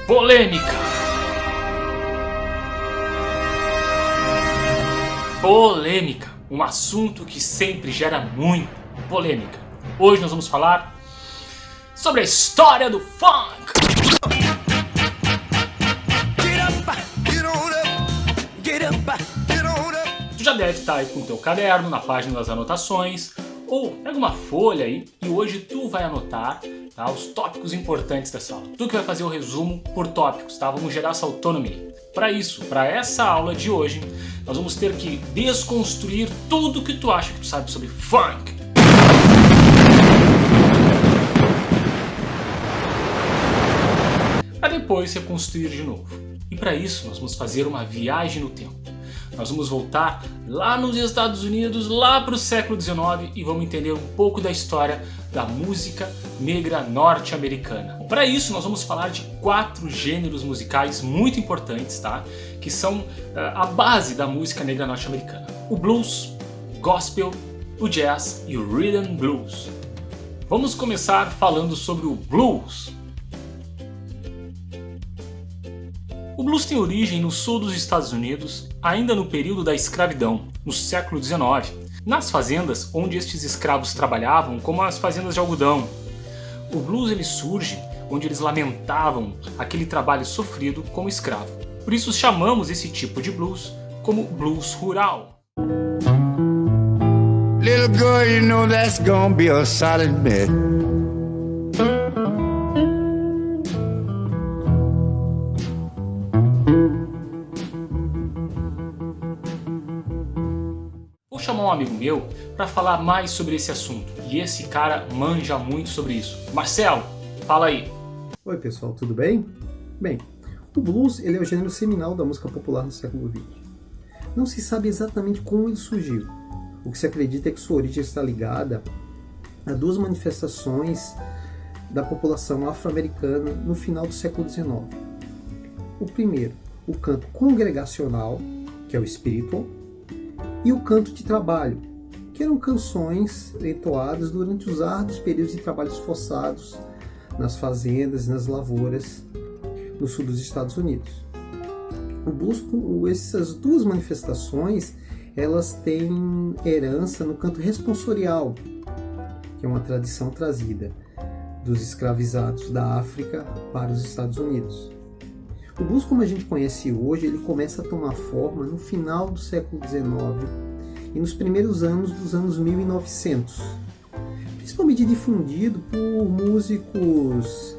Polêmica. Polêmica, um assunto que sempre gera muita polêmica. Hoje nós vamos falar sobre a história do funk. Tu já deve estar aí com o teu caderno na página das anotações, ou pega uma folha aí e hoje tu vai anotar, tá, os tópicos importantes dessa aula. Tu que vai fazer o resumo por tópicos, tá? Vamos gerar essa autonomia. Para isso, para essa aula de hoje, nós vamos ter que desconstruir tudo que tu acha que tu sabe sobre funk. Para depois reconstruir de novo. E para isso, nós vamos fazer uma viagem no tempo. Nós vamos voltar lá nos Estados Unidos, lá para o século XIX, e vamos entender um pouco da história da música negra norte-americana. Para isso, nós vamos falar de 4 gêneros musicais muito importantes, tá? Que são a base da música negra norte-americana: o blues, o gospel, o jazz e o rhythm and blues. Vamos começar falando sobre o blues. O blues tem origem no sul dos Estados Unidos, ainda no período da escravidão, no século XIX, nas fazendas onde estes escravos trabalhavam, como as fazendas de algodão. O blues ele surge onde eles lamentavam aquele trabalho sofrido como escravo. Por isso chamamos esse tipo de blues como blues rural. Little girl, you know that's gonna be a solid bet. Vou chamar um amigo meu para falar mais sobre esse assunto, e esse cara manja muito sobre isso. Marcelo, fala aí. Oi pessoal, tudo bem? Bem, o blues ele é o gênero seminal da música popular do século XX. Não se sabe exatamente como ele surgiu. O que se acredita é que sua origem está ligada a 2 manifestações da população afro-americana no final do século XIX. O primeiro, o canto congregacional, que é o spiritual, e o canto de trabalho, que eram canções entoadas durante os árduos períodos de trabalhos forçados nas fazendas e nas lavouras no sul dos Estados Unidos. O blues, essas 2 manifestações, elas têm herança no canto responsorial, que é uma tradição trazida dos escravizados da África para os Estados Unidos. O blues, como a gente conhece hoje, ele começa a tomar forma no final do século XIX e nos primeiros anos dos anos 1900, principalmente difundido por músicos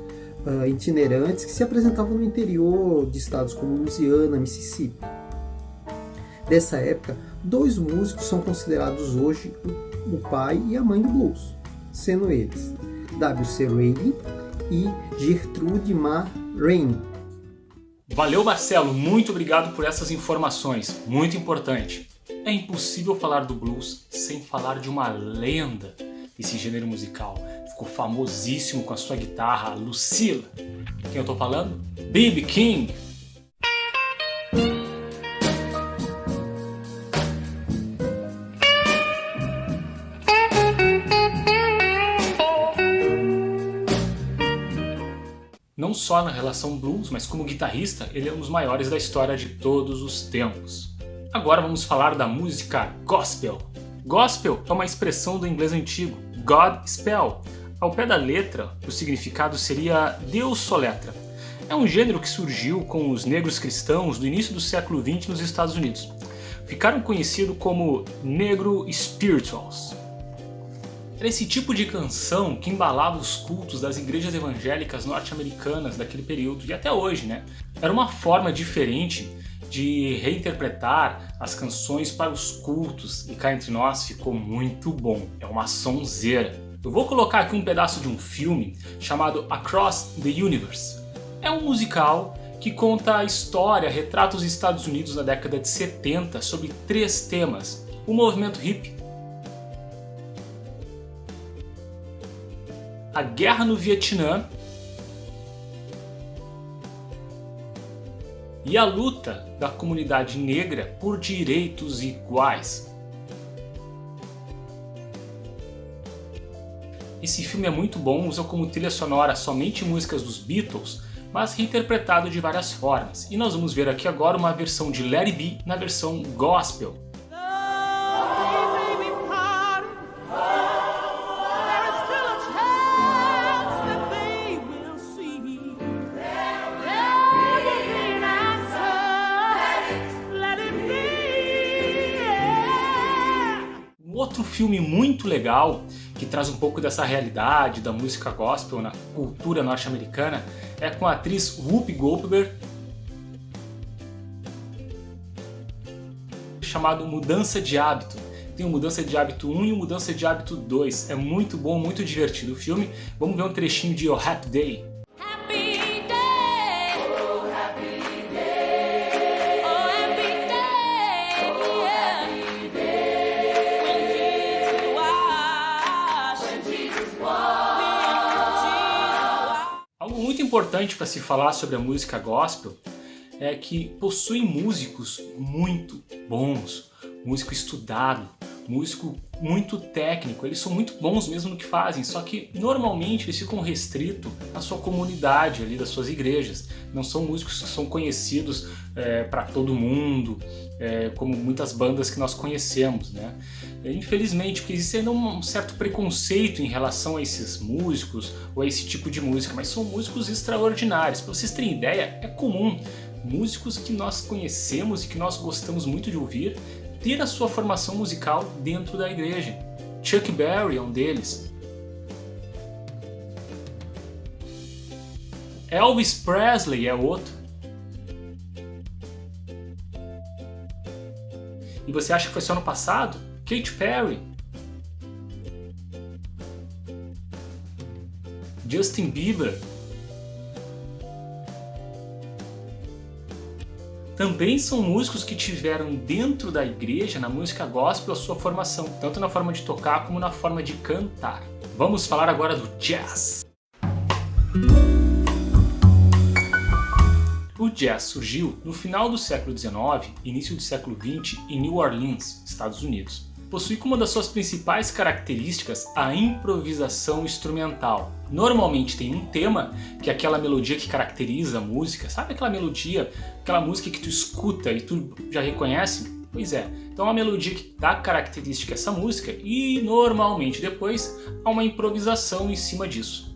itinerantes que se apresentavam no interior de estados como Louisiana, Mississippi. Dessa época, 2 músicos são considerados hoje o pai e a mãe do blues, sendo eles W.C. Reilly e Gertrude Ma Rainey. Valeu, Marcelo, muito obrigado por essas informações, muito importante. É impossível falar do blues sem falar de uma lenda desse gênero musical. Ficou famosíssimo com a sua guitarra, Lucille. Quem eu tô falando? B.B. King. Não só na relação blues, mas como guitarrista, ele é um dos maiores da história de todos os tempos. Agora vamos falar da música gospel. Gospel é uma expressão do inglês antigo, God spell. Ao pé da letra, o significado seria Deus soletra. É um gênero que surgiu com os negros cristãos do início do século XX nos Estados Unidos. Ficaram conhecidos como negro spirituals. Era esse tipo de canção que embalava os cultos das igrejas evangélicas norte-americanas daquele período, e até hoje, né? Era uma forma diferente de reinterpretar as canções para os cultos, e cá entre nós ficou muito bom, é uma sonzeira. Eu vou colocar aqui um pedaço de um filme chamado Across the Universe. É um musical que conta a história, retrata os Estados Unidos na década de 70 sobre 3 temas: o movimento hippie, a guerra no Vietnã e a luta da comunidade negra por direitos iguais. Esse filme é muito bom, usa como trilha sonora somente músicas dos Beatles, mas reinterpretado de várias formas. E nós vamos ver aqui agora uma versão de Let It Be na versão gospel. Outro filme muito legal que traz um pouco dessa realidade da música gospel na cultura norte-americana é com a atriz Whoopi Goldberg, chamado Mudança de Hábito. Tem o Mudança de Hábito 1 e o Mudança de Hábito 2. É muito bom, muito divertido o filme. Vamos ver um trechinho de Oh Happy Day. Algo muito importante para se falar sobre a música gospel é que possui músicos muito bons, músico estudado, músico muito técnico. Eles são muito bons mesmo no que fazem, só que normalmente eles ficam restritos à sua comunidade ali, das suas igrejas. Não são músicos que são conhecidos para todo mundo, como muitas bandas que nós conhecemos, né? Infelizmente, porque existe ainda um certo preconceito em relação a esses músicos ou a esse tipo de música, mas são músicos extraordinários. Para vocês terem ideia, é comum músicos que nós conhecemos e que nós gostamos muito de ouvir ter a sua formação musical dentro da igreja. Chuck Berry é um deles. Elvis Presley é outro. E você acha que foi só no passado? Katy Perry. Justin Bieber. Também são músicos que tiveram dentro da igreja, na música gospel, a sua formação, tanto na forma de tocar como na forma de cantar. Vamos falar agora do jazz. O jazz surgiu no final do século XIX, início do século XX, em New Orleans, Estados Unidos. Possui como uma das suas principais características a improvisação instrumental. Normalmente tem um tema, que é aquela melodia que caracteriza a música. Sabe aquela melodia, aquela música que tu escuta e tu já reconhece? Pois é, então é uma melodia que dá característica a essa música e normalmente depois há uma improvisação em cima disso.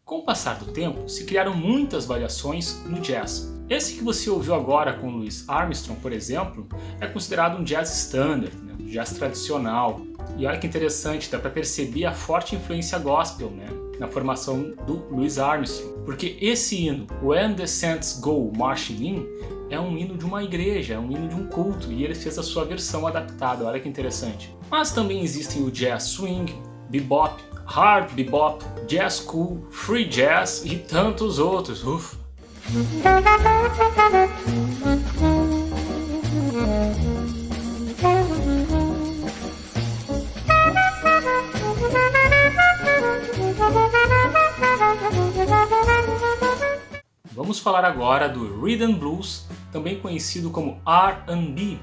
Com o passar do tempo, se criaram muitas variações no jazz. Esse que você ouviu agora com Louis Armstrong, por exemplo, é considerado um jazz standard, né? Um jazz tradicional. E olha que interessante, dá para perceber a forte influência gospel, né? Na formação do Louis Armstrong. Porque esse hino, When the Saints Go Marching In, é um hino de uma igreja, é um hino de um culto, e ele fez a sua versão adaptada, olha que interessante. Mas também existem o jazz swing, bebop, hard bebop, jazz cool, free jazz e tantos outros. Ufa. Vamos falar agora do Rhythm Blues, também conhecido como R&B,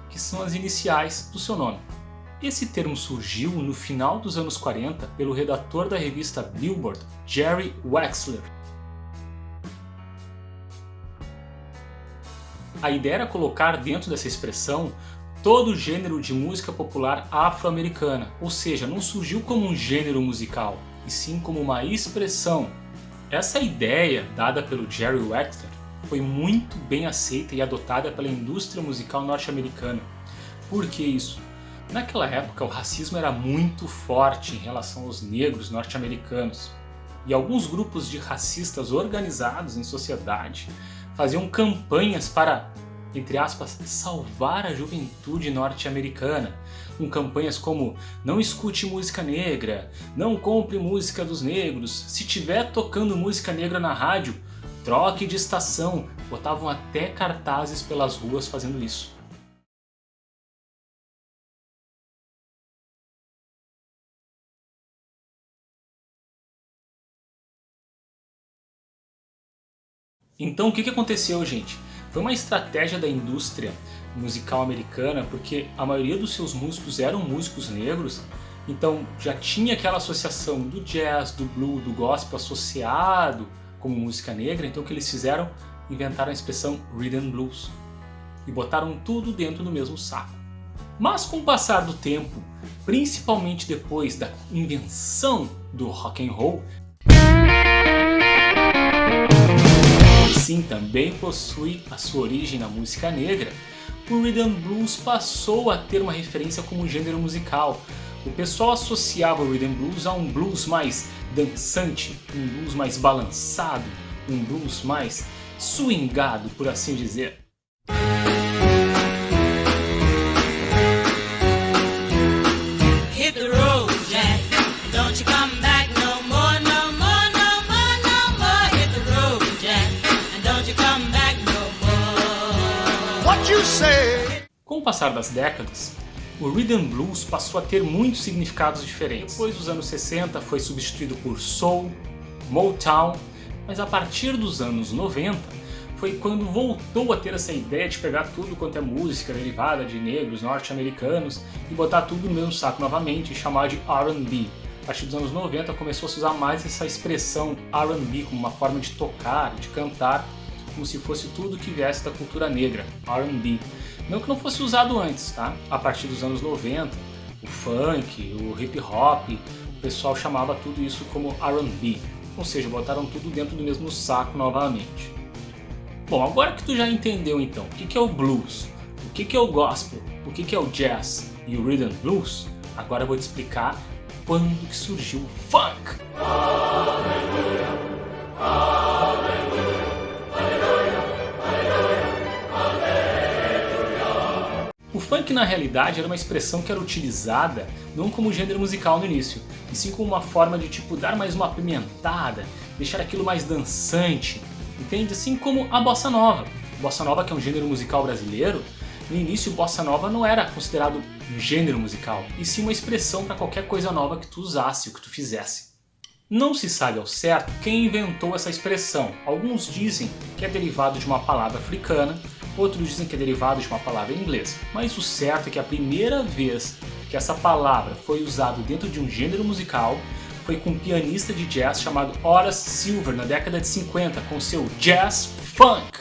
que são as iniciais do seu nome. Esse termo surgiu no final dos anos 40 pelo redator da revista Billboard, Jerry Wexler. A ideia era colocar dentro dessa expressão todo o gênero de música popular afro-americana, ou seja, não surgiu como um gênero musical, e sim como uma expressão. Essa ideia, dada pelo Jerry Wexler, foi muito bem aceita e adotada pela indústria musical norte-americana. Por que isso? Naquela época, o racismo era muito forte em relação aos negros norte-americanos, e alguns grupos de racistas organizados em sociedade faziam campanhas para, entre aspas, salvar a juventude norte-americana, com campanhas como não escute música negra, não compre música dos negros, se tiver tocando música negra na rádio, troque de estação. Botavam até cartazes pelas ruas fazendo isso. Então o que aconteceu, gente? Foi uma estratégia da indústria musical americana, porque a maioria dos seus músicos eram músicos negros, então já tinha aquela associação do jazz, do blues, do gospel associado como música negra. Então o que eles fizeram? Inventaram a expressão Rhythm Blues e botaram tudo dentro do mesmo saco. Mas com o passar do tempo, principalmente depois da invenção do rock and roll, sim, também possui a sua origem na música negra, o Rhythm Blues passou a ter uma referência como gênero musical. O pessoal associava o Rhythm Blues a um blues mais dançante, um blues mais balançado, um blues mais swingado, por assim dizer. Hit the road, Jack. Don't you come back no more, no more, no more, no more. Hit the road, Jack. And don't you come back no more. What you say? Com o passar das décadas, o Rhythm Blues passou a ter muitos significados diferentes. Depois dos anos 60 foi substituído por Soul, Motown, mas a partir dos anos 90 foi quando voltou a ter essa ideia de pegar tudo quanto é música derivada de negros norte-americanos e botar tudo no mesmo saco novamente e chamar de R&B. A partir dos anos 90 começou a se usar mais essa expressão R&B como uma forma de tocar, de cantar, como se fosse tudo que viesse da cultura negra, R&B. Não que não fosse usado antes, tá? A partir dos anos 90, o funk, o hip hop, o pessoal chamava tudo isso como R&B, ou seja, botaram tudo dentro do mesmo saco novamente. Bom, agora que tu já entendeu então o que é o blues, o que é o gospel, o que é o jazz e o rhythm blues, agora eu vou te explicar quando que surgiu o funk. O funk na realidade era uma expressão que era utilizada não como gênero musical no início, e sim como uma forma de dar mais uma apimentada, deixar aquilo mais dançante, entende? Assim como a bossa nova. Bossa nova, que é um gênero musical brasileiro, no início bossa nova não era considerado um gênero musical, e sim uma expressão para qualquer coisa nova que tu usasse, o que tu fizesse. Não se sabe ao certo quem inventou essa expressão. Alguns dizem que é derivado de uma palavra africana, outros dizem que é derivado de uma palavra inglesa. Mas o certo é que a primeira vez que essa palavra foi usada dentro de um gênero musical foi com um pianista de jazz chamado Horace Silver na década de 50 com seu jazz funk.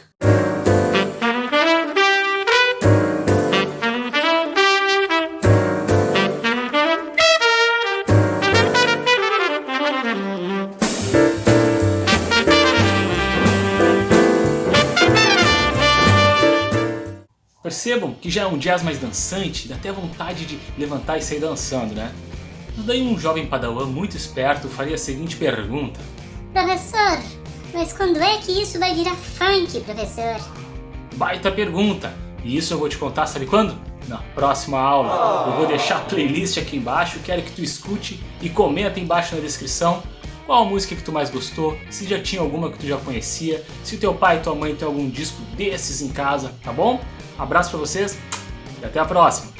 Percebam que já é um jazz mais dançante, dá até vontade de levantar e sair dançando, né? Mas daí um jovem padawan muito esperto faria a seguinte pergunta: Professor, mas quando é que isso vai virar funk, professor? Baita pergunta! E isso eu vou te contar, sabe quando? Na próxima aula. Eu vou deixar a playlist aqui embaixo, quero que tu escute e comenta embaixo na descrição qual a música que tu mais gostou, se já tinha alguma que tu já conhecia, se teu pai e tua mãe tem algum disco desses em casa, tá bom? Abraço pra vocês e até a próxima!